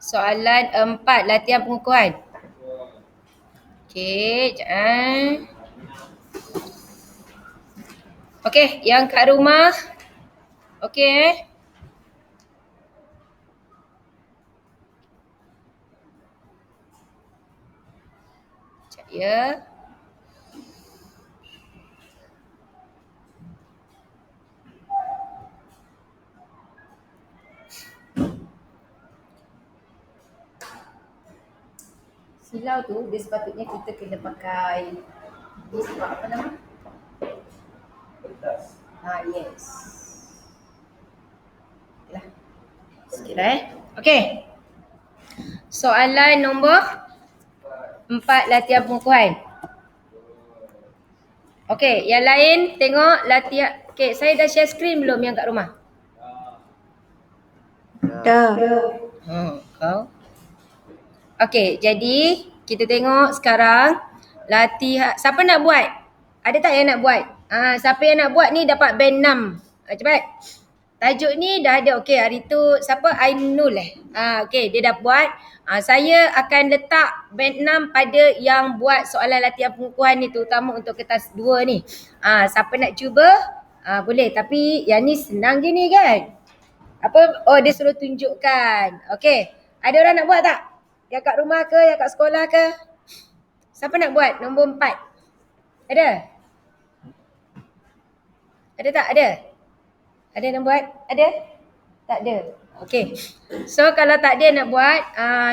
Soalan 4, latihan pengukuhan. Okey, jangan. Okey, yang kat rumah. Okey. Sekejap ya. Silau tu dia sepatutnya kita kena pakai ni sebab apa nama? Kertas. Yes. Okeylah. Sikitlah Okey. Soalan nombor 4, latihan pengukuhan. Okey, yang lain tengok latihan. Okey, saya dah share screen belum yang kat rumah? Dah. Kau. Okey, jadi kita tengok sekarang latihan. Siapa nak buat? Ada tak yang nak buat? Siapa yang nak buat ni dapat band 6. Cepat. Tajuk ni dah ada. Okey, hari tu siapa? Ainul okey, dia dah buat. Saya akan letak band 6 pada yang buat soalan latihan pengukuhan ni, terutama untuk kertas 2 ni. Siapa nak cuba? Boleh, tapi yang ni senang je ni kan? Apa? Oh, dia suruh tunjukkan. Okey. Ada orang nak buat tak? Yang kat rumah ke, yang kat sekolah ke? Siapa nak buat? Nombor 4. Ada? Ada tak? Ada? Ada nak buat? Ada? Tak ada? Okey. So, kalau tak ada nak buat,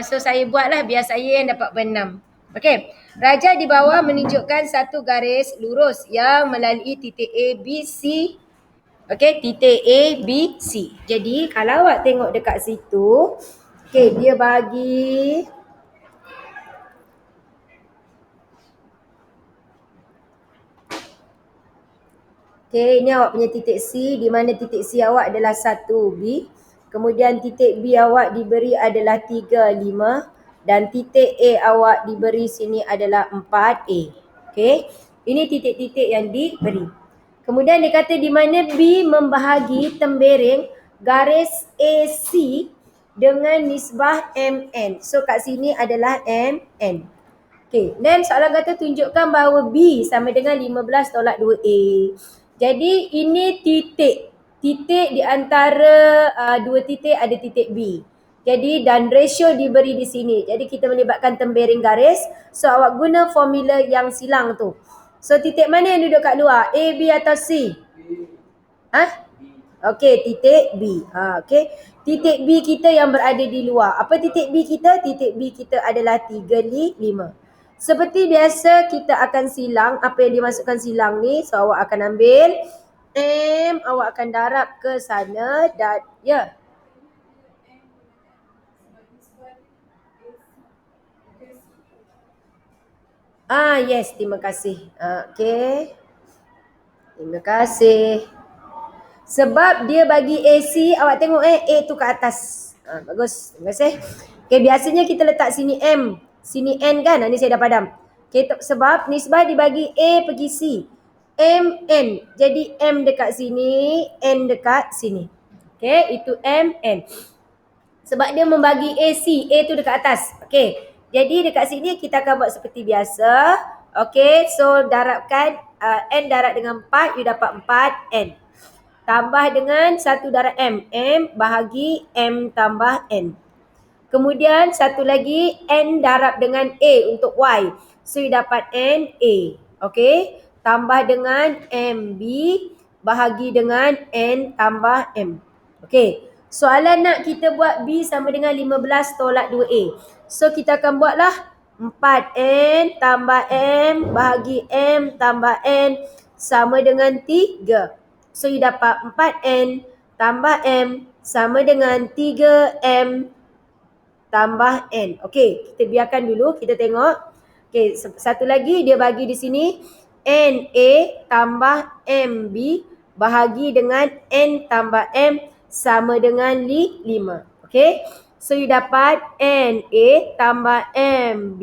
so saya buatlah biar saya yang dapat band 6. Okey. Raja di bawah menunjukkan satu garis lurus yang melalui titik A, B, C. Okey, titik A, B, C. Jadi, kalau awak tengok dekat situ, okey, dia bagi okey, ini awak punya titik C, di mana titik C awak adalah 1B. Kemudian titik B awak diberi adalah 3, 5. Dan titik A awak diberi sini adalah 4A. Okey, ini titik-titik yang diberi. Kemudian dia kata di mana B membahagi tembereng garis AC dengan nisbah MN. So kat sini adalah MN. Okey, dan soalan kata tunjukkan bahawa B sama dengan 15 tolak 2A. Jadi ini titik. Titik di antara dua titik ada titik B. Jadi dan ratio diberi di sini. Jadi kita melibatkan tembereng garis. So awak guna formula yang silang tu. So titik mana yang duduk kat luar? A, B atau C? Okey, titik B. Okey. Titik B kita yang berada di luar. Apa titik B kita? Titik B kita adalah 3, 5. Seperti biasa kita akan silang apa yang dimasukkan silang ni. So awak akan ambil M, awak akan darab ke sana dan ya. Yes, terima kasih. Okey. Terima kasih. Sebab dia bagi AC, awak tengok A tu kat atas. Bagus. Terima kasih. Okey, biasanya kita letak sini M. Sini N kan? Ni saya dah padam. Okey, sebab nisbah dibagi A pergi C. M, N. Jadi M dekat sini, N dekat sini. Okey, itu M, N. Sebab dia membagi AC. A tu dekat atas. Okey. Jadi dekat sini kita akan buat seperti biasa. Okey, so darabkan N darab dengan 4, you dapat 4N. Tambah dengan 1 darab M. M bahagi M tambah N. Kemudian satu lagi N darab dengan A untuk Y. So you dapat NA. Okey. Tambah dengan MB bahagi dengan N tambah M. Okey. Soalan nak kita buat B sama dengan 15 tolak 2A. So kita akan buatlah 4N tambah M bahagi M tambah N sama dengan 3. So you dapat 4N tambah M sama dengan 3M tambah N. Okey, kita biarkan dulu, kita tengok. Okey, satu lagi dia bagi di sini NA tambah MB bahagi dengan N tambah M sama dengan 5. Okey, so you dapat NA tambah MB,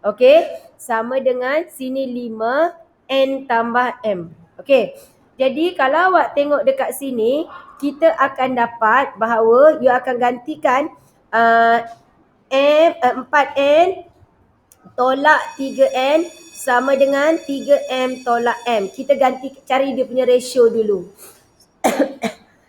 okey, sama dengan sini 5 N tambah M. Okey, jadi kalau awak tengok dekat sini, kita akan dapat bahawa you akan gantikan 4N tolak 3N sama dengan 3M tolak M. Kita ganti, cari dia punya ratio dulu.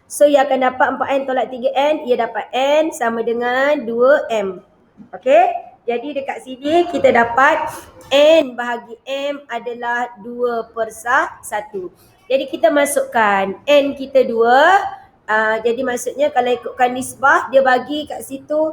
So, ia akan dapat 4N tolak 3N, ia dapat N sama dengan 2M. Okey? Jadi dekat sini kita dapat N bahagi M adalah 2/1. Jadi kita masukkan N kita 2. Jadi maksudnya kalau ikutkan nisbah, dia bagi kat situ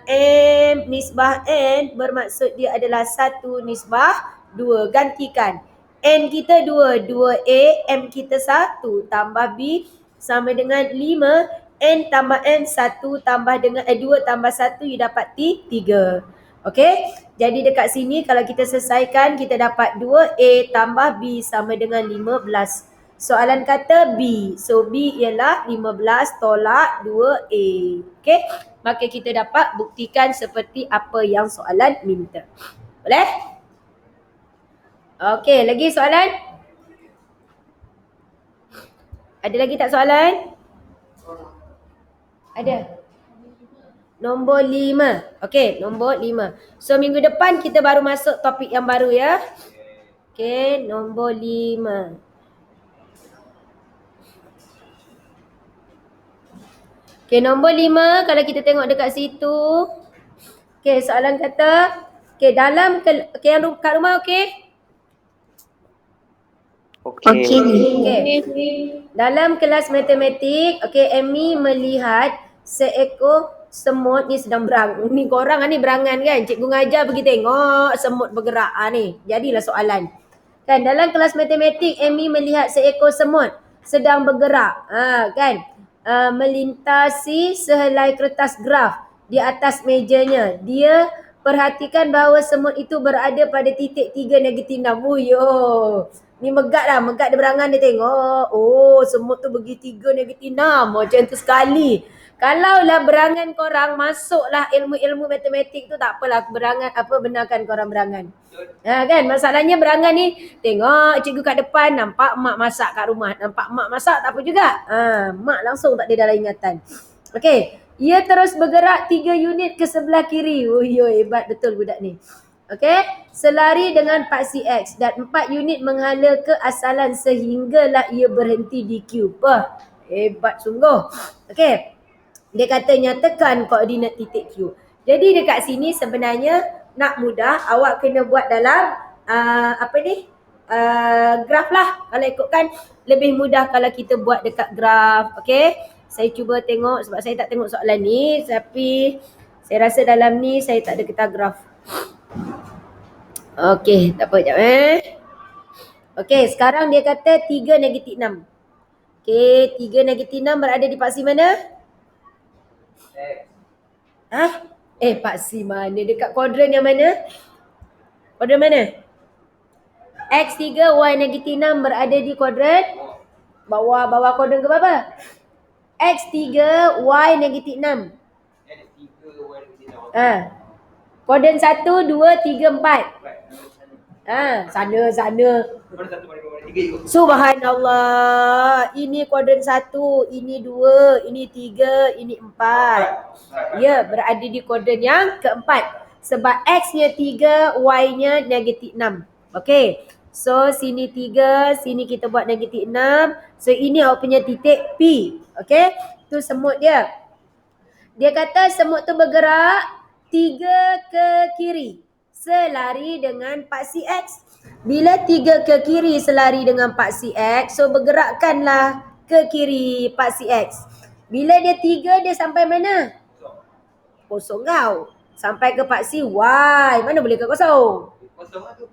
M nisbah N bermaksud dia adalah 1 nisbah 2. Gantikan. N kita 2, 2A, M kita 1 tambah B sama dengan 5. N tambah M 1 tambah dengan 2 tambah 1 you dapat 3. Okey? Jadi dekat sini kalau kita selesaikan kita dapat 2A tambah B sama dengan 15. Soalan kata B. So B ialah 15 tolak 2A. Okey? Maka kita dapat buktikan seperti apa yang soalan minta. Boleh? Okey, lagi soalan? Ada lagi tak soalan? Ada. Nombor 5. Okey, nombor 5. So, minggu depan kita baru masuk topik yang baru ya. Okey, nombor 5. Okey, nombor 5 kalau kita tengok dekat situ. Okey, soalan kata, okey, dalam yang kat rumah okey? Okey. Dalam kelas matematik, okey, Amy melihat seekor semut ni sedang berang. Ni korang ni berangan kan? Cikgu ngajar pergi tengok semut bergerak ni. Jadilah soalan. Kan dalam kelas matematik Amy melihat seekor semut sedang bergerak. Kan? Melintasi sehelai kertas graf di atas mejanya. Dia perhatikan bahawa semut itu berada pada titik 3 negatif 6. Ni megat dia berangan dia tengok. Oh, semut tu bagi 3 negatif 6. Macam tu sekali. Kalaulah berangan korang, masuklah ilmu-ilmu matematik tu tak apalah berangan benarkan korang berangan. Kan masalahnya berangan ni tengok cikgu kat depan nampak mak masak kat rumah. Nampak mak masak tak apa juga. Mak langsung tak ada dalam ingatan. Okey, ia terus bergerak 3 unit ke sebelah kiri. Hebat betul budak ni. Okey, selari dengan paksi X dan 4 unit menghala ke asalan sehinggalah ia berhenti di Q. Hebat sungguh. Okey, dia kata nyatakan koordinat titik Q. Jadi dekat sini sebenarnya nak mudah, awak kena buat dalam graf lah. Kalau ikutkan lebih mudah kalau kita buat dekat graf. Okey, saya cuba tengok sebab saya tak tengok soalan ni, tapi saya rasa dalam ni saya tak ada kertas graf. Okey, tak apa, sekejap Okey, sekarang dia kata 3 negatif 6. Okey, 3 negatif 6 berada di paksi mana? Paksi mana? Dekat kuadran yang mana? Kuadran mana? X3, Y negatif 6 berada di kuadran bawah kuadran ke berapa? X3, Y negatif 6. Kuadran 1, 2, 3, 4. Sana. Subhanallah. Ini kuadran 1, ini 2, ini 3, ini 4. Ya, berada di kuadran yang keempat. Sebab X-nya 3, Y-nya negatif 6. Okey. So, sini 3, sini kita buat negatif 6. So, ini awak punya titik P. Okey. Tu semut dia. Dia kata semut tu bergerak 3 ke kiri. Selari dengan paksi X. Bila 3 ke kiri selari dengan paksi X, so bergerakkanlah ke kiri paksi X. Bila dia 3, dia sampai mana? Kosong kau. Sampai ke paksi Y. Mana boleh ke kosong? Kosong lah tu.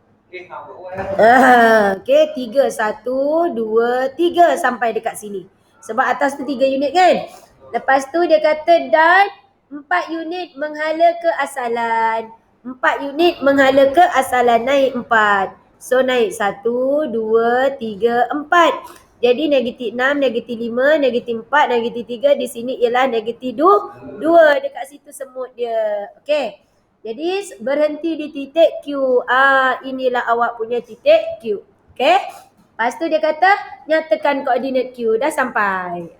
Okey, 3, 1, 2, 3 sampai dekat sini. Sebab atas tu 3 unit kan? Lepas tu dia kata dan 4 unit menghala ke asalan. 4 unit menghala ke asalan, naik 4. So naik 1, 2, 3, 4. Jadi negatif 6, negatif 5, negatif 4, negatif 3. Di sini ialah negatif 2. Dekat situ semut dia. Okey. Jadi berhenti di titik Q. Inilah awak punya titik Q. Okey. Lepas tu dia kata nyatakan koordinat Q. Dah sampai.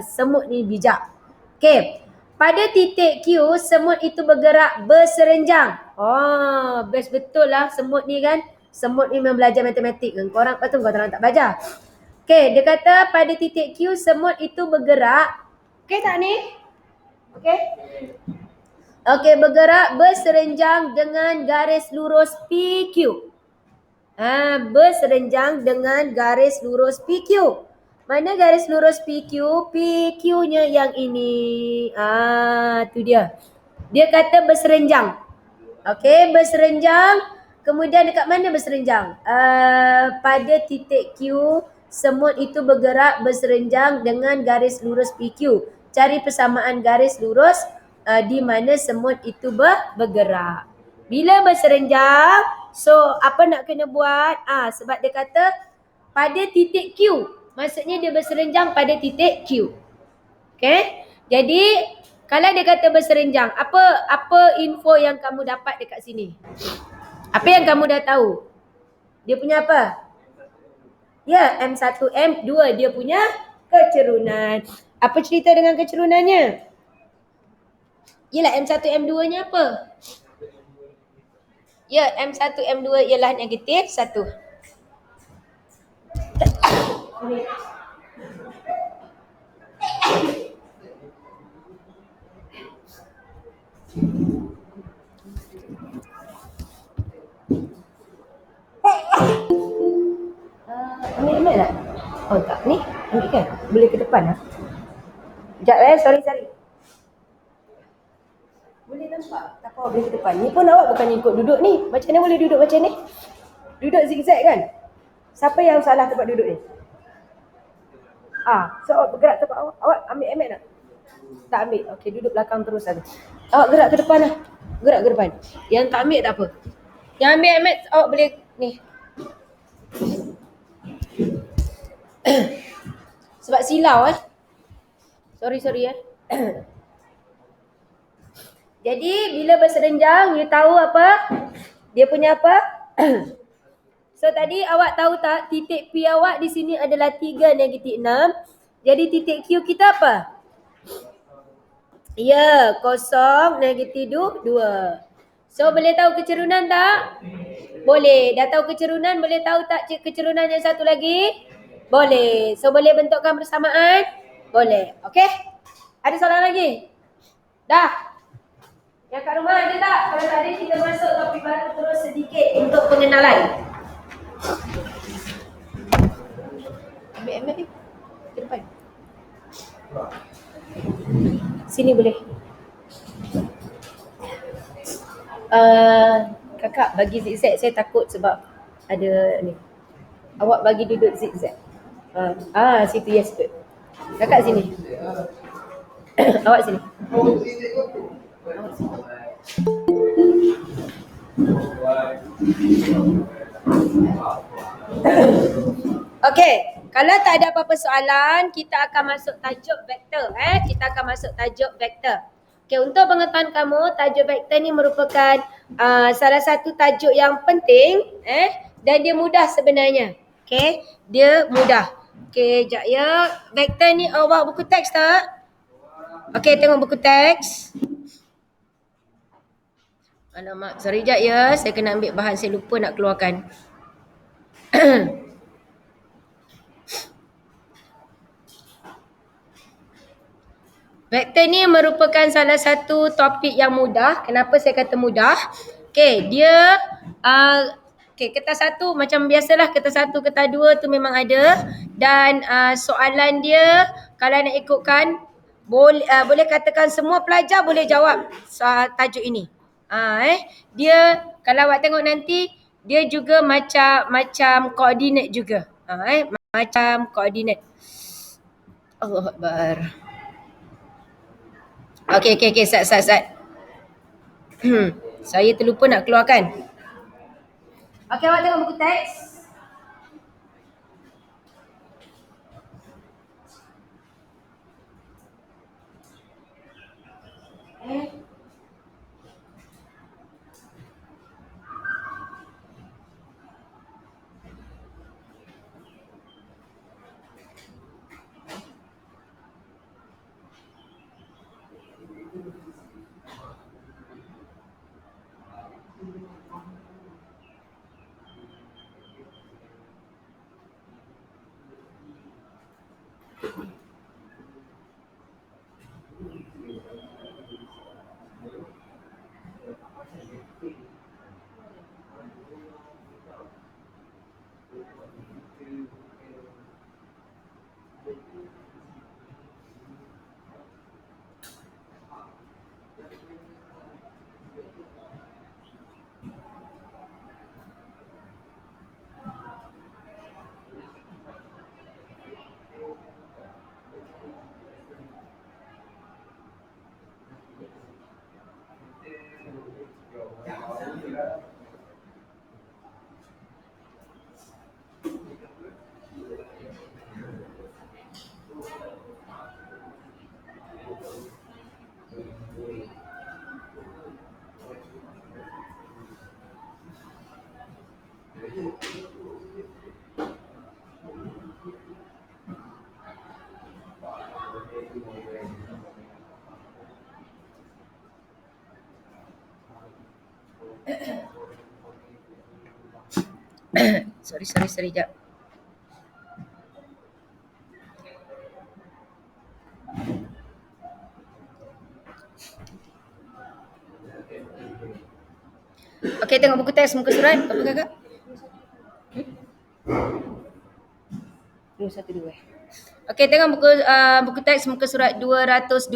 Semut ni bijak. Okey. Pada titik Q, semut itu bergerak berserenjang. Oh, best betul lah semut ni kan. Semut ni memang belajar matematik kan. Korang patut korang tak belajar. Okey, dia kata pada titik Q, semut itu bergerak. Okey tak ni? Okey. Okey, bergerak berserenjang dengan garis lurus PQ. Berserenjang dengan garis lurus PQ. Mana garis lurus PQ? PQ-nya yang ini. Tu dia. Dia kata berserenjang. Okey, berserenjang. Kemudian dekat mana berserenjang? Pada titik Q, semut itu bergerak berserenjang dengan garis lurus PQ. Cari persamaan garis lurus di mana semut itu bergerak. Bila berserenjang, so apa nak kena buat? Sebab dia kata pada titik Q. Maksudnya dia berserenjang pada titik Q. Okay? Jadi kalau dia kata berserenjang, apa info yang kamu dapat dekat sini? Apa yang kamu dah tahu? Dia punya apa? Ya, M1, M2 dia punya kecerunan. Apa cerita dengan kecerunannya? Yelah, M1, M2-nya apa? Ya, M1, M2 ialah negatif 1. Ambil tak? Oh tak, ni ambil kan? Boleh ke depan lah. Sekejap sorry. Boleh nampak? Tak apa, boleh ke depan. Ni pun awak bukan ikut duduk ni. Macam mana boleh duduk macam ni? Duduk zigzag kan? Siapa yang salah tempat duduk ni? So awak bergerak tempat awak. Awak ambil emet tak? Tak ambil. Okey, duduk belakang terus saja. Awak gerak ke depan lah. Gerak ke depan. Yang tak ambil tak apa. Yang ambil emet awak boleh ni. Sebab silau Sorry Jadi bila berserenjang, you tahu apa? Dia punya apa? So tadi awak tahu tak titik P awak di sini adalah 3 negatif 6. Jadi titik Q kita apa? Ya, 0 negatif 2. So boleh tahu kecerunan tak? Boleh. Dah tahu kecerunan, boleh tahu tak kecerunan yang satu lagi? Boleh. So boleh bentukkan persamaan? Boleh. Okey? Ada soalan lagi? Dah? Yang kat rumah ada tak? Kalau tak ada, kita masuk topik baru terus sedikit untuk pengenalan. Ambil emet ni. Ke depan. Sini boleh. Kakak bagi zigzag, saya takut sebab ada ni. Awak bagi duduk zigzag. Situ, yes, good. Kakak sini. Awak sini. Okey, kalau tak ada apa-apa soalan, kita akan masuk tajuk vektor. Kita akan masuk tajuk vektor. Okey, untuk pengetahuan kamu, tajuk vektor ni merupakan salah satu tajuk yang penting dan dia mudah sebenarnya. Okey, dia mudah. Okey, jap ya. Vektor ni awak buku teks tak? Okey, tengok buku teks. Alamak, sorry jap ya. Saya kena ambil bahan, saya lupa nak keluarkan. Vektor ni merupakan salah satu topik yang mudah. Kenapa saya kata mudah? Okey, dia kertas 1 macam biasalah, kertas 1, kertas 2 tu memang ada dan soalan dia kalau nak ikutkan boleh katakan semua pelajar boleh jawab tajuk ini. Dia kalau awak tengok nanti dia juga macam koordinat juga. Macam koordinat. Allahu Akbar. Okey, sat. Saya terlupa nak keluarkan. Okey, awak tengok buku teks. Sorry, jap. Okey, tengok buku teks muka surat. Apa kakak? 212. Okey, tengok buku teks muka surat 212.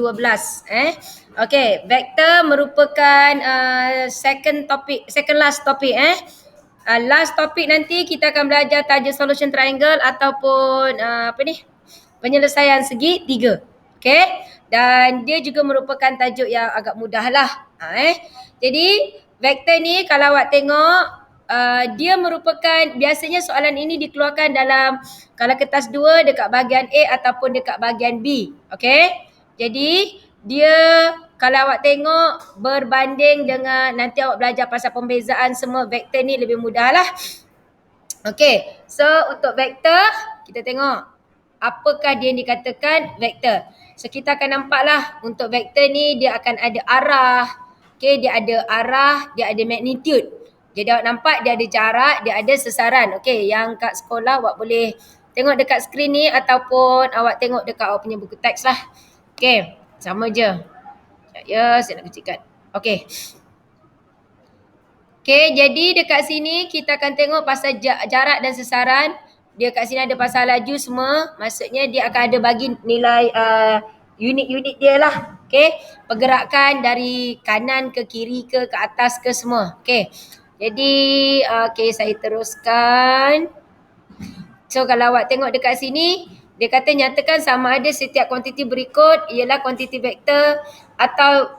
Okey, vektor merupakan second last topik. Last topik nanti kita akan belajar tajuk solution triangle ataupun penyelesaian segi tiga. Okey, dan dia juga merupakan tajuk yang agak mudah lah. Jadi vektor ni kalau awak tengok dia merupakan, biasanya soalan ini dikeluarkan dalam kalau kertas 2 dekat bahagian A ataupun dekat bahagian B. Okey, jadi dia kalau awak tengok berbanding dengan nanti awak belajar pasal pembezaan semua, vektor ni lebih mudah lah. Okey, so untuk vektor kita tengok apakah dia dikatakan vektor. So kita akan nampaklah untuk vektor ni dia akan ada arah. Okey, dia ada arah, dia ada magnitude. Jadi awak nampak dia ada jarak, dia ada sesaran. Okey, yang kat sekolah awak boleh tengok dekat skrin ni ataupun awak tengok dekat awak punya buku teks lah. Okey, sama je. Sekejap ya, saya nak kecilkan. Okey. Okey, jadi dekat sini kita akan tengok pasal jarak dan sesaran. Dia kat sini ada pasal laju semua. Maksudnya dia akan ada bagi nilai unit-unit dia lah. Okey, pergerakan dari kanan ke kiri ke atas ke semua. Okey. Jadi okey, saya teruskan. So kalau awak tengok dekat sini, dia kata nyatakan sama ada setiap kuantiti berikut ialah kuantiti vektor atau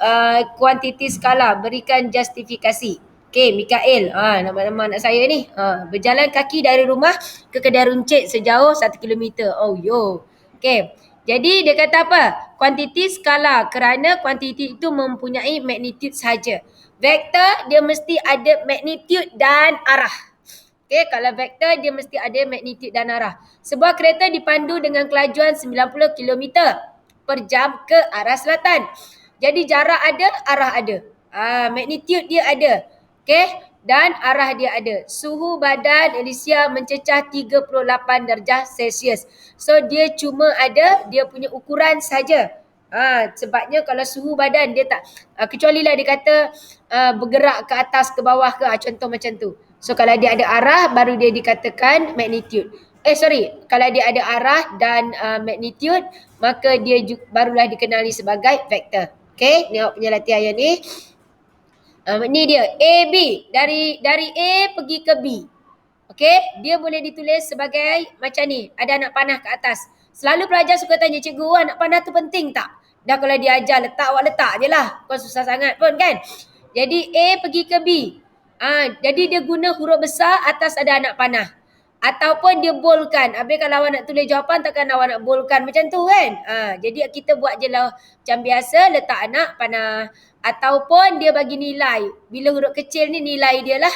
kuantiti skala. Berikan justifikasi. Okey, Mikael. Nama-nama anak saya ni. Berjalan kaki dari rumah ke kedai runcit sejauh 1 kilometer. Oh yo. Okey. Jadi dia kata apa? Kuantiti skala, kerana kuantiti itu mempunyai magnitude sahaja. Vektor dia mesti ada magnitude dan arah. Okey, kalau vektor dia mesti ada magnitude dan arah. Sebuah kereta dipandu dengan kelajuan 90 km per jam ke arah selatan. Jadi jarak ada, arah ada. Magnitude dia ada. Okey, dan arah dia ada. Suhu badan Alicia mencecah 38 darjah Celsius. So dia cuma ada dia punya ukuran saja. Sebabnya kalau suhu badan dia tak kecuali lah dia kata bergerak ke atas ke bawah ke, contoh macam tu. So kalau dia ada arah baru dia dikatakan magnitude. Kalau dia ada arah dan magnitude maka dia barulah dikenali sebagai vektor. Okey, ni awak punya latihan yang ni. Ni dia AB, dari A pergi ke B. Okey, dia boleh ditulis sebagai macam ni, ada anak panah ke atas. Selalu pelajar suka tanya, cikgu, anak panah tu penting tak? Dah kalau dia ajar awak letak je lah. Bukan susah sangat pun kan. Jadi A pergi ke B. Jadi dia guna huruf besar, atas ada anak panah. Ataupun dia boldkan. Habis kalau awak nak tulis jawapan, takkan awak nak boldkan macam tu kan. Jadi kita buat je lah macam biasa, letak anak panah. Ataupun dia bagi nilai. Bila huruf kecil ni nilai dia lah.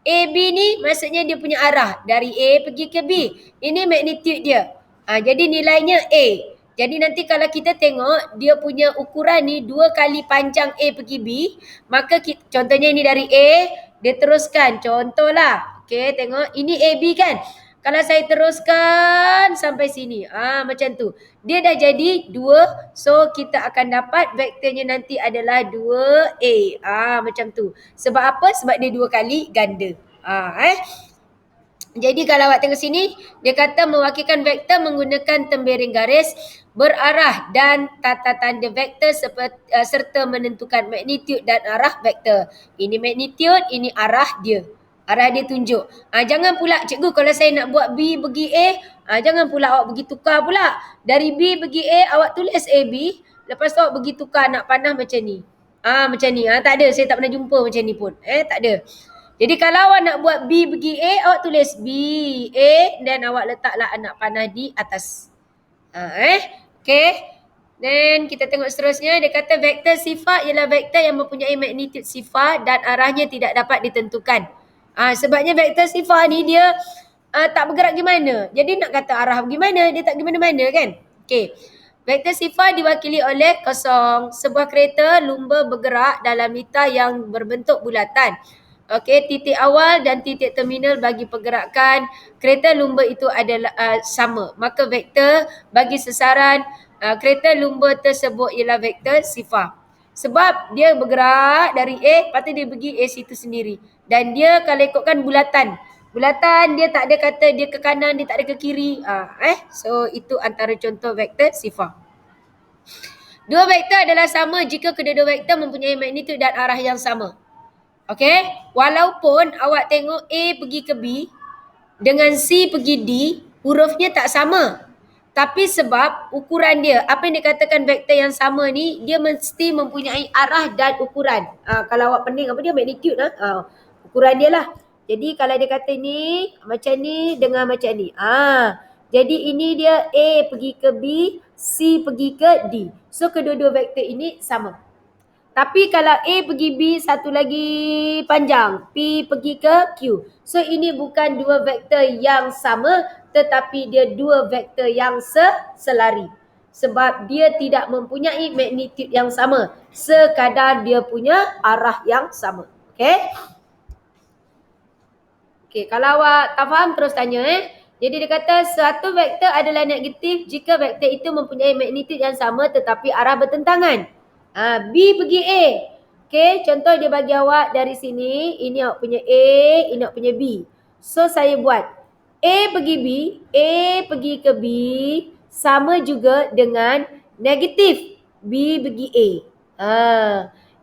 AB ni maksudnya dia punya arah. Dari A pergi ke B. Ini magnitude dia. Jadi nilainya A. Jadi nanti kalau kita tengok dia punya ukuran ni 2 kali panjang A pergi B. Maka contohnya ini dari A. Dia teruskan. Contohlah. Okey, tengok. Ini AB kan. Kalau saya teruskan sampai sini. Macam tu. Dia dah jadi 2. So kita akan dapat vektornya nanti adalah 2A. Macam tu. Sebab apa? Sebab dia 2 kali ganda. Jadi kalau awak tengok sini, dia kata mewakilkan vektor menggunakan tembiring garis berarah dan tata tanda vektor serta menentukan magnitude dan arah vektor. Ini magnitude, ini arah dia. Arah dia tunjuk. Jangan pula, cikgu kalau saya nak buat B pergi A, jangan pula awak pergi tukar pula. Dari B pergi A, awak tulis AB. Lepas tu awak pergi tukar nak panah macam ni. Macam ni. Tak ada, saya tak pernah jumpa macam ni pun. Tak ada. Jadi kalau awak nak buat B pergi A, awak tulis B, A dan awak letaklah anak panah di atas. Okay. Dan kita tengok seterusnya. Dia kata vektor sifar ialah vektor yang mempunyai magnitude sifar dan arahnya tidak dapat ditentukan. Sebabnya vektor sifar ni dia tak bergerak gimana. Jadi nak kata arah bagaimana, dia tak gimana-mana kan. Okay. Vektor sifar diwakili oleh kosong. Sebuah kereta lumba bergerak dalam litar yang berbentuk bulatan. Okey, titik awal dan titik terminal bagi pergerakan kereta lumba itu adalah sama. Maka vektor bagi sesaran kereta lumba tersebut ialah vektor sifar. Sebab dia bergerak dari A, lepas tu dia pergi A situ sendiri. Dan dia kalau ikutkan bulatan. Bulatan dia tak ada kata dia ke kanan, dia tak ada ke kiri. So itu antara contoh vektor sifar. Dua vektor adalah sama jika kedua-dua vektor mempunyai magnitud dan arah yang sama. Okey, walaupun awak tengok A pergi ke B dengan C pergi D, hurufnya tak sama. Tapi sebab ukuran dia, apa yang dikatakan vektor yang sama ni, dia mesti mempunyai arah dan ukuran. Kalau awak pening apa dia magnitude ukuran dia lah. Jadi kalau dia kata ni macam ni dengan macam ni. Jadi ini dia A pergi ke B, C pergi ke D. So kedua-dua vektor ini sama. Tapi kalau A pergi B, satu lagi panjang. P pergi ke Q. So ini bukan dua vektor yang sama, tetapi dia dua vektor yang selari. Sebab dia tidak mempunyai magnitud yang sama. Sekadar dia punya arah yang sama. Okay? Okay, kalau awak tak faham terus tanya. Jadi dia kata satu vektor adalah negatif jika vektor itu mempunyai magnitud yang sama tetapi arah bertentangan. B pergi A. Okay, contoh dia bagi awak dari sini. Ini awak punya A, ini awak punya B. So, saya buat. A pergi B, A pergi ke B. Sama juga dengan negatif. B pergi A.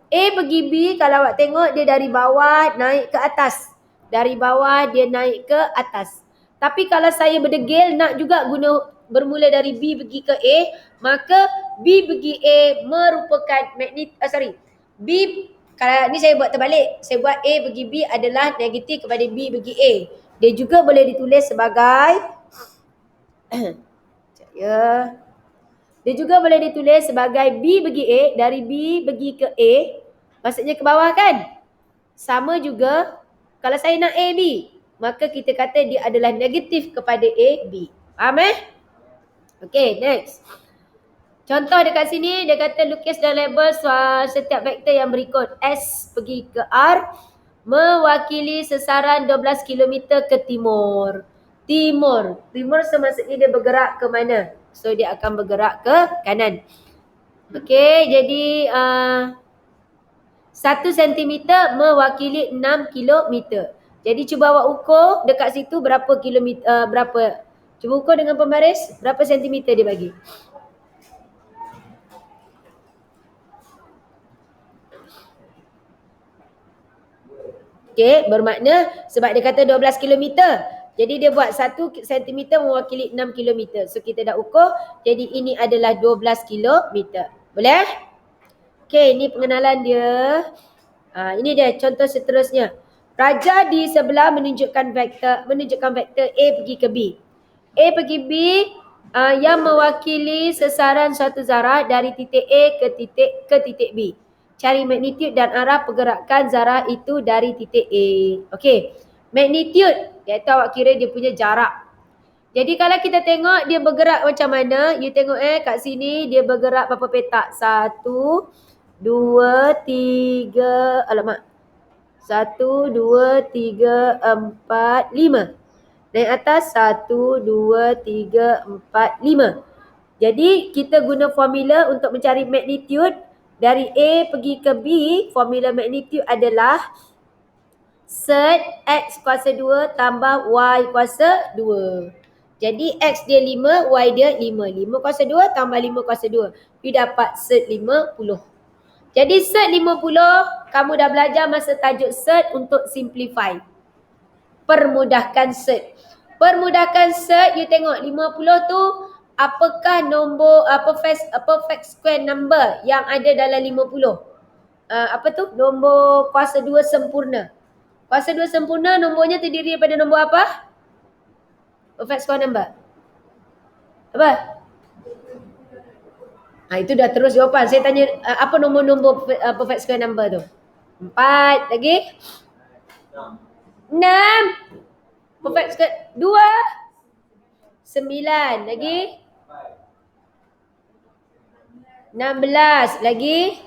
A pergi B, kalau awak tengok dia dari bawah naik ke atas. Dari bawah dia naik ke atas. Tapi kalau saya berdegil nak juga guna bermula dari B pergi ke A, maka B pergi A merupakan B, kalau ni saya buat terbalik. Saya buat A pergi B adalah negatif kepada B pergi A. Dia juga boleh ditulis sebagai ya. Dia juga boleh ditulis sebagai B pergi A, dari B pergi ke A, maksudnya ke bawah kan? Sama juga kalau saya nak A, B, maka kita kata dia adalah negatif kepada A, B. Faham Okay, next. Contoh dekat sini, dia kata lukis dan label setiap vektor yang berikut. S pergi ke R, mewakili sesaran 12 km ke timur. Timur maksudnya dia bergerak ke mana? So, dia akan bergerak ke kanan. Okey, jadi 1 cm mewakili 6 km. Jadi cuba awak ukur dekat situ berapa kilometer, berapa. Cuba ukur dengan pembaris, berapa sentimeter dia bagi. Okey, bermakna sebab dia kata 12 km. Jadi dia buat 1 cm mewakili 6 km. So kita dah ukur. Jadi ini adalah 12 km. Boleh? Okey, ini pengenalan dia. Ini dia contoh seterusnya. Raja di sebelah menunjukkan vektor A pergi ke B. A pergi B yang mewakili sesaran suatu zarah dari titik A ke titik B. Cari magnitud dan arah pergerakan zarah itu dari titik A. Okey. Magnitud, iaitu awak kira dia punya jarak. Jadi kalau kita tengok dia bergerak macam mana, you tengok kat sini dia bergerak berapa petak? 1, 2, 3, alamak. 1, 2, 3, 4, 5. Naik atas 1, 2, 3, 4, 5. Jadi kita guna formula untuk mencari magnitude. Dari A pergi ke B, formula magnitude adalah set X kuasa 2 tambah Y kuasa 2. Jadi X dia 5, Y dia 5. 5 kuasa 2 tambah 5 kuasa 2. You dapat set 50. Jadi set 50, kamu dah belajar masa tajuk set untuk simplify. Permudahkan set. Permudahkan set, you tengok 50 tu apakah nombor perfect square number yang ada dalam 50. Apa tu? Nombor kuasa 2 sempurna. Kuasa 2 sempurna nombornya terdiri daripada nombor apa? Perfect square number. Apa? Itu dah terus jawapan. Saya tanya apa nombor-nombor perfect square number tu? 4 lagi? 6. Perfect square 2. 9 lagi? 16 lagi.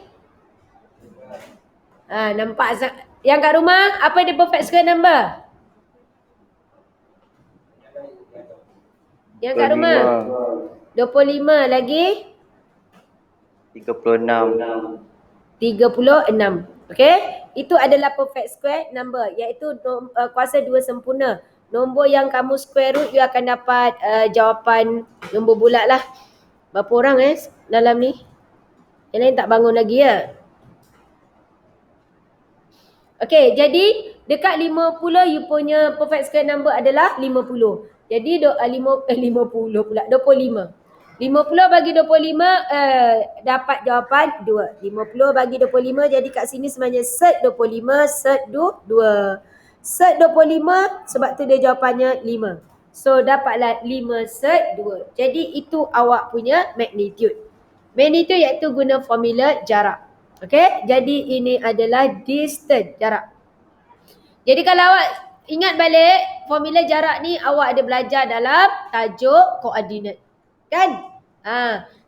Nampak yang kat rumah apa dia perfect square number? Yang kat rumah 25 lagi 36. 36. Okey? Itu adalah perfect square number, iaitu kuasa 2 sempurna. Nombor yang kamu square root, you akan dapat jawapan nombor bulat lah. Berapa orang dalam ni? Yang lain tak bangun lagi ya? Okey, jadi dekat 50 you punya perfect square number adalah 50. Jadi 50 pula, 25. 50 bagi 25 dapat jawapan 2. 50 bagi 25, jadi kat sini sebenarnya set 25, set 2. Set 25 sebab tu dia jawapannya 5. So dapatlah 5 set 2. Jadi itu awak punya magnitude. Magnitude iaitu guna formula jarak. Okey, jadi ini adalah distance, jarak. Jadi kalau awak ingat balik formula jarak ni, awak ada belajar dalam tajuk koordinat. Kan?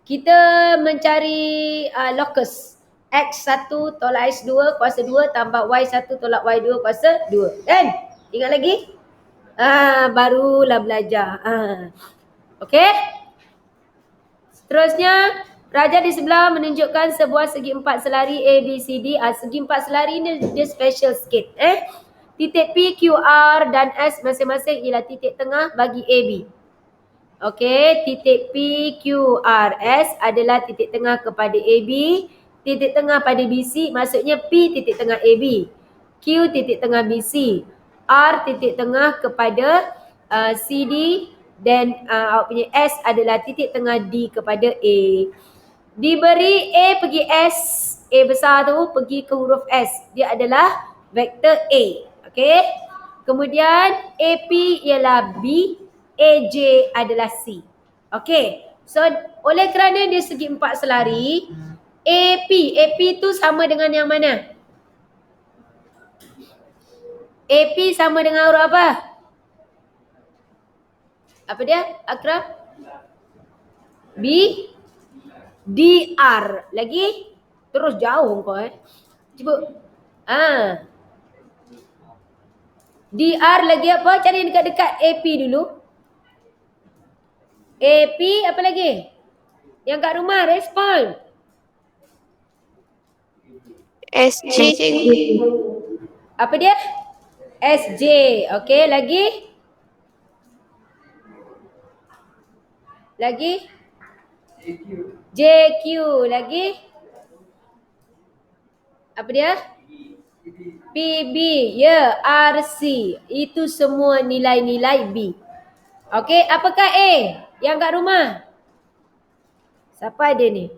Kita mencari locus. X1 tolak X2 kuasa 2 tambah Y1 tolak Y2 kuasa 2. Kan? Ingat lagi? Barulah belajar. Okey? Seterusnya, raja di sebelah menunjukkan sebuah segi empat selari A, B, C, D. Segi empat selari ni dia special sikit. Titik P, Q, R dan S masing-masing ialah titik tengah bagi AB. Okey, titik P, Q, R, S adalah titik tengah kepada AB. Titik tengah pada BC maksudnya P titik tengah AB. Q titik tengah BC. R titik tengah kepada CD. Dan awak punya S adalah titik tengah D kepada A. Diberi A pergi S, A besar tu pergi ke huruf S. Dia adalah vektor A. Okey. Kemudian AP ialah B, AJ adalah C. Okey. So oleh kerana dia segi empat selari, AP tu sama dengan yang mana? AP sama dengan huruf apa? Apa dia, Akram? B, DR. Lagi? Terus jauh kau Cuba. DR lagi apa? Cari dekat-dekat AP dulu. AP apa lagi? Yang kat rumah respon. SJ cikgu. Apa dia? SJ. Okey, lagi? Lagi? JQ. Lagi? Apa dia? PB. Ya, RC. Itu semua nilai-nilai B. Okey, apakah A? Yang kat rumah? Siapa ada ni?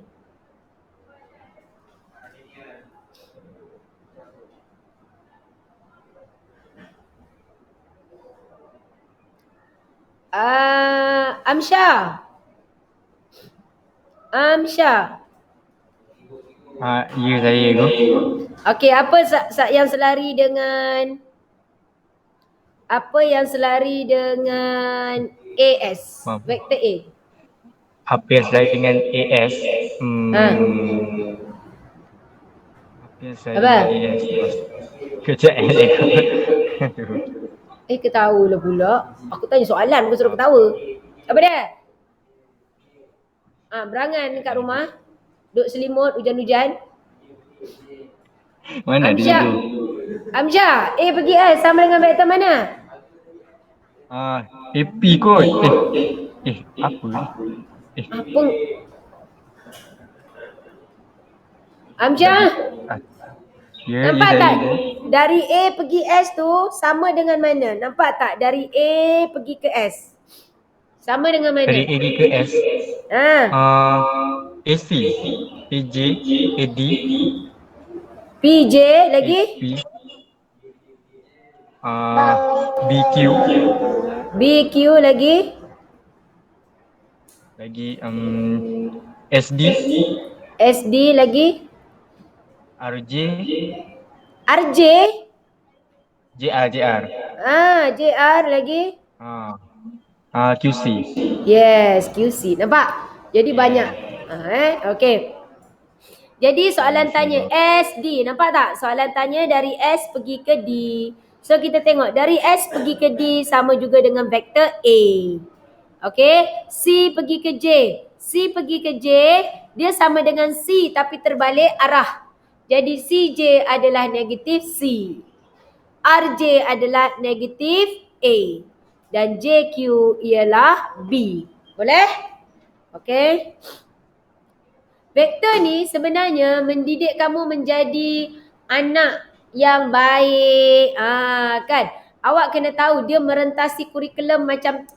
Amsyah. Ya saya cikgu. Okey, apa yang selari dengan AS? Vektor A. Apa yang selari dengan AS? Apa yang selari dengan AS? Kejap cikgu. Ketawa lah pula. Aku tanya soalan, kau suruh ketawa. Apa dia? Berangan kat rumah. Duduk selimut, hujan-hujan. Mana dia tu? Amsyah, A pergi S sama dengan vektor mana? AP kot. Apa ni? Apa? Amsyah, nampak tak? Dari A pergi S tu sama dengan mana? Nampak tak? Dari A pergi ke S. Sama dengan mana? Dari A pergi ke S. AC, AJ, AD, PJ lagi? BQ. BQ lagi? Lagi SD. SD lagi? RJ. RJ? JR. JR lagi? QC. Yes, QC. Nampak? Jadi banyak. Okey. Jadi soalan tanya S, D. Nampak tak? Soalan tanya dari S pergi ke D. So kita tengok dari S pergi ke D sama juga dengan vektor A. Okay. C pergi ke J. C pergi ke J, dia sama dengan C tapi terbalik arah. Jadi CJ adalah negatif C. RJ adalah negatif A. Dan JQ ialah B. Boleh? Okay. Vektor ni sebenarnya mendidik kamu menjadi anak yang baik. Kan? Awak kena tahu dia merentasi kurikulum macam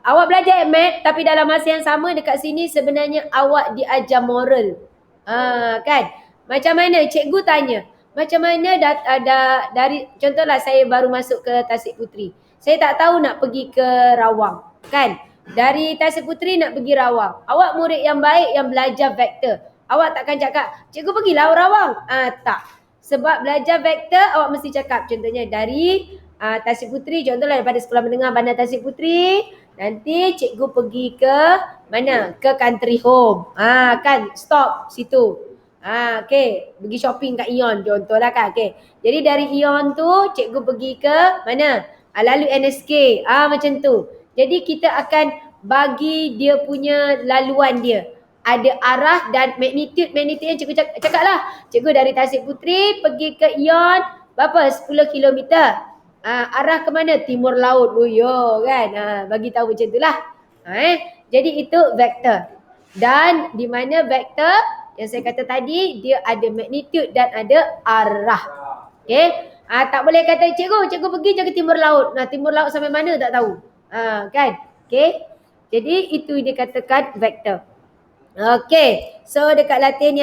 awak belajar math tapi dalam masa yang sama dekat sini sebenarnya awak diajar moral. Kan? Macam mana cikgu tanya, macam mana dari contohlah saya baru masuk ke Tasik Puteri. Saya tak tahu nak pergi ke Rawang, kan? Dari Tasik Puteri nak pergi Rawang. Awak murid yang baik yang belajar vektor. Awak takkan cakap, cikgu pergilah Rawang. Tak. Sebab belajar vektor awak mesti cakap contohnya dari Tasik Puteri, contohlah daripada Sekolah Menengah Bandar Tasik Puteri, nanti cikgu pergi ke mana? Ke country home. Kan stop situ. Okay. Pergi shopping kat Ion contohlah kan. Okay. Jadi dari Ion tu cikgu pergi ke mana? Lalu NSK. Macam tu. Jadi kita akan bagi dia punya laluan dia. Ada arah dan magnitude yang cikgu cakap lah. Cikgu dari Tasik Puteri pergi ke Ion berapa? 10 kilometer. Arah ke mana? Timur laut. Kan? Bagi tahu macam tu lah. Jadi itu vektor. Dan di mana vektor yang saya kata tadi dia ada magnitude dan ada arah. Okay? Tak boleh kata cikgu pergi je ke timur laut. Timur laut sampai mana tak tahu. Kan? Okay? Jadi itu dikatakan vektor. Okay. So dekat latihan ni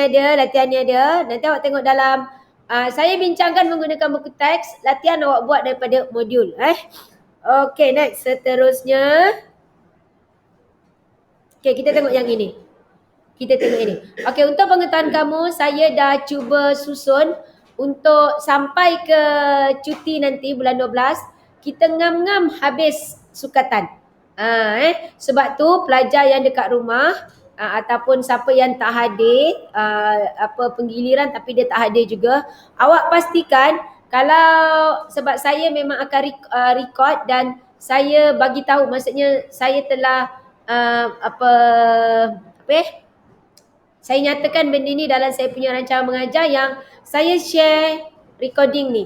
ada. Nanti awak tengok dalam saya bincangkan menggunakan buku teks. Latihan awak buat daripada modul. Okay, next. Seterusnya. Okay, kita tengok yang ini. Okay, untuk pengetahuan kamu, saya dah cuba susun untuk sampai ke cuti nanti bulan 12, kita ngam-ngam habis sukatan. Sebab tu pelajar yang dekat rumah ataupun siapa yang tak hadir penggiliran tapi dia tak hadir juga, awak pastikan kalau sebab saya memang akan record dan saya bagi tahu, maksudnya saya telah saya nyatakan benda ni dalam saya punya rancangan mengajar yang saya share recording ni.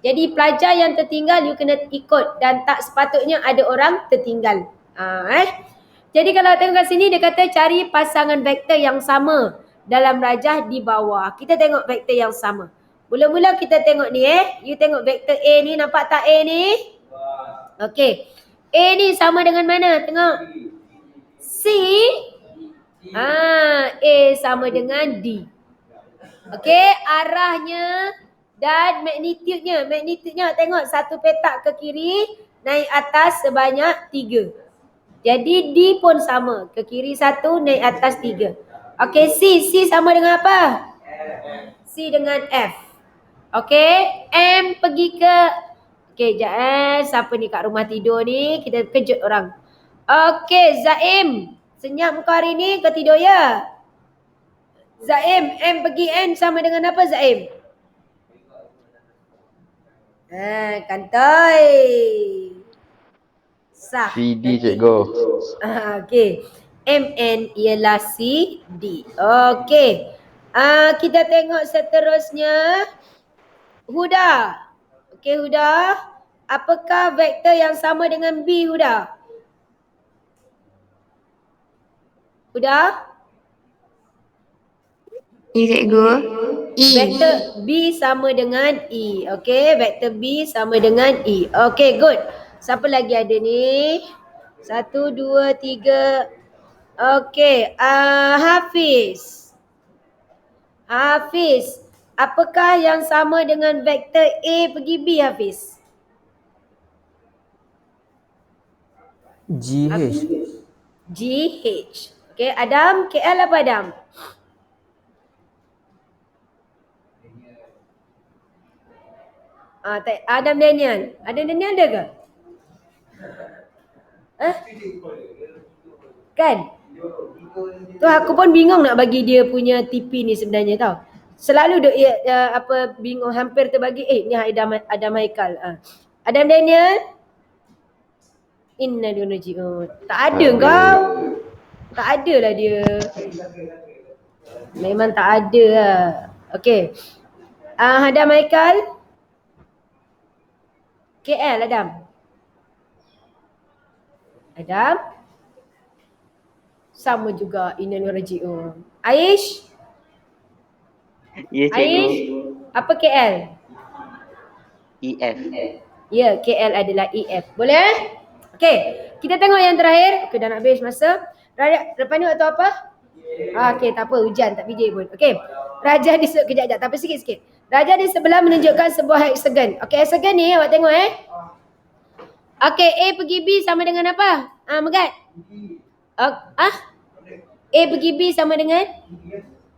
Jadi pelajar yang tertinggal you kena ikut dan tak sepatutnya ada orang tertinggal. Jadi kalau tengok kat sini dia kata cari pasangan vektor yang sama dalam rajah di bawah. Kita tengok vektor yang sama. Mula-mula kita tengok ni You tengok vektor A ni, nampak tak A ni? Okey. A ni sama dengan mana? Tengok. C. A sama dengan D. Okey, arahnya dan magnitudenya. Magnitudenya tengok satu petak ke kiri, naik atas sebanyak 3. Jadi D pun sama. Ke kiri 1, naik atas 3. Okey, C sama dengan apa? C dengan F. Okey, M pergi ke okey, sekejap siapa ni kat rumah tidur ni? Kita kejut orang. Okey, Zaim. Senyap kau hari ni, kau tidur ya? Zaim, M pergi N sama dengan apa Zaim? Kantoi. Sah. CD cikgu. Okey. MN ialah CD. Okey. Kita tengok seterusnya. Huda. Okey Huda. Apakah vektor yang sama dengan B Huda? Huda? Ya, cikgu. E. Vektor B sama dengan E. Okey, vektor B sama dengan E. Okey, good. Siapa lagi ada ni? 1, 2, 3. Okey, Hafiz. Hafiz, apakah yang sama dengan vektor A pergi B Hafiz? GH. GH. Okey, Adam, KL apa Adam? Adam Daniel. Adam Daniel ada ke? Kan? Tu aku pun bingung nak bagi dia punya TP ni sebenarnya tau. Selalu duk bingung, hampir terbagi ni Adam Haikal. Adam Daniel, inna lillahi. Tak ada kau. Tak ada lah dia. Memang tak ada lah. Okay. Adam Haikal. KL Adam. Adam. Sama juga, inna lillahi. Aish. Ya, cikgu. Aish. Apa KL? EF. Ya, KL adalah EF. Boleh? Okey, kita tengok yang terakhir. Okey, dah nak habis masa. Lepas ni waktu apa? Okey, tak apa. Hujan, tak PJ pun. Okey. Raja di kejap-kejap. Tapi sikit-sikit. Raja di sebelah menunjukkan sebuah hexagon. Okey, hexagon ni awak tengok Okey, A pergi B sama dengan apa? Megat. A pergi B sama dengan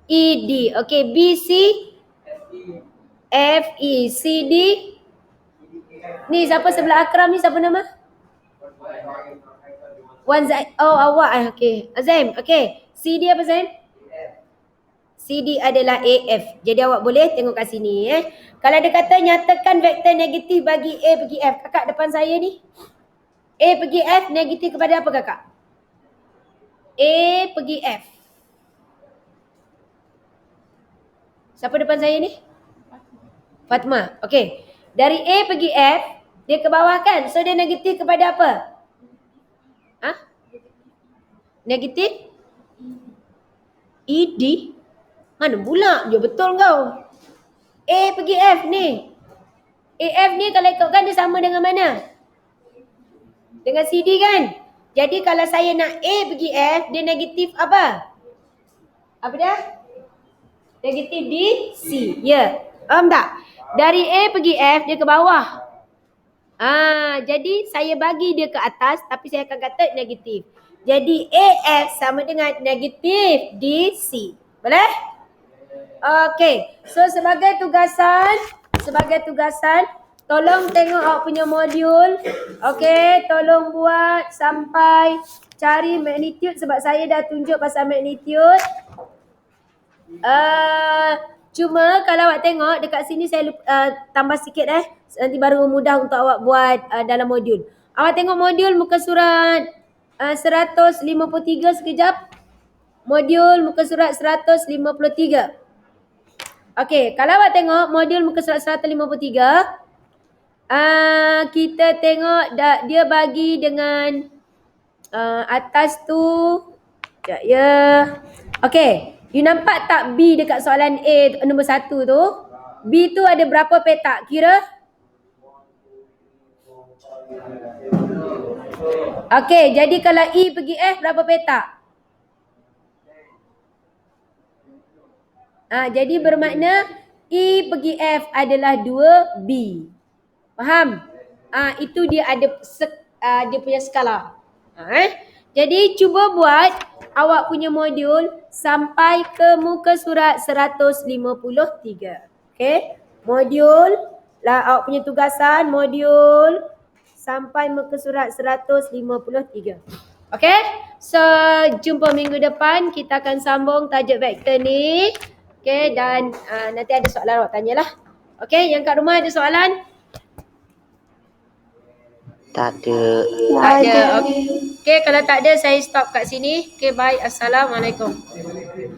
ED. Okey, B, C, F, E, C, D. Ni siapa sebelah Akram ni, siapa nama? Awak okey. Azim, okey. CD apa Azim? CD adalah AF. Jadi awak boleh tengok kat sini Kalau dia kata nyatakan vektor negatif bagi A pergi F. Kakak depan saya ni. A pergi F negatif kepada apa kakak? A pergi F. Siapa depan saya ni? Fatma. Okey. Dari A pergi F, dia ke bawah kan? So dia negatif kepada apa? Negatif? ED? Mana pula? Dia betul kau. A pergi F ni. AF ni kalau ikutkan dia sama dengan mana? Dengan CD kan? Jadi kalau saya nak A pergi F, dia negatif apa? Apa dia? Negatif D, C. Ya. Faham tak? Dari A pergi F, dia ke bawah. Jadi saya bagi dia ke atas, tapi saya akan kata negatif. Jadi AF sama dengan negatif DC. Boleh? Okey. So sebagai tugasan, tolong tengok awak punya modul. Okey, tolong buat sampai cari magnitude sebab saya dah tunjuk pasal magnitude. Cuma kalau awak tengok dekat sini saya tambah sikit nanti baru mudah untuk awak buat dalam modul. Awak tengok modul muka surat 153 sekejap. Modul muka surat 153. Okey, kalau awak tengok modul muka surat 153, kita tengok dia bagi dengan atas tu. Sekejap ya. Okey, you nampak tak B dekat soalan A nombor 1 tu? B tu ada berapa petak? Kira? Okey, jadi kalau E pergi F berapa petak? Jadi bermakna E pergi F adalah 2B. Faham? Itu dia ada dia punya skala. Jadi cuba buat awak punya modul sampai ke muka surat 153. Okey? Modul lah awak punya tugasan modul sampai muka surat 153. Okey? So jumpa minggu depan, kita akan sambung tajuk vektor ni. Okey, dan nanti ada soalan awak tanyalah. Okey, yang kat rumah ada soalan? Tak ada. Tak ada. Okey, kalau tak ada saya stop kat sini. Okey, bye. Assalamualaikum.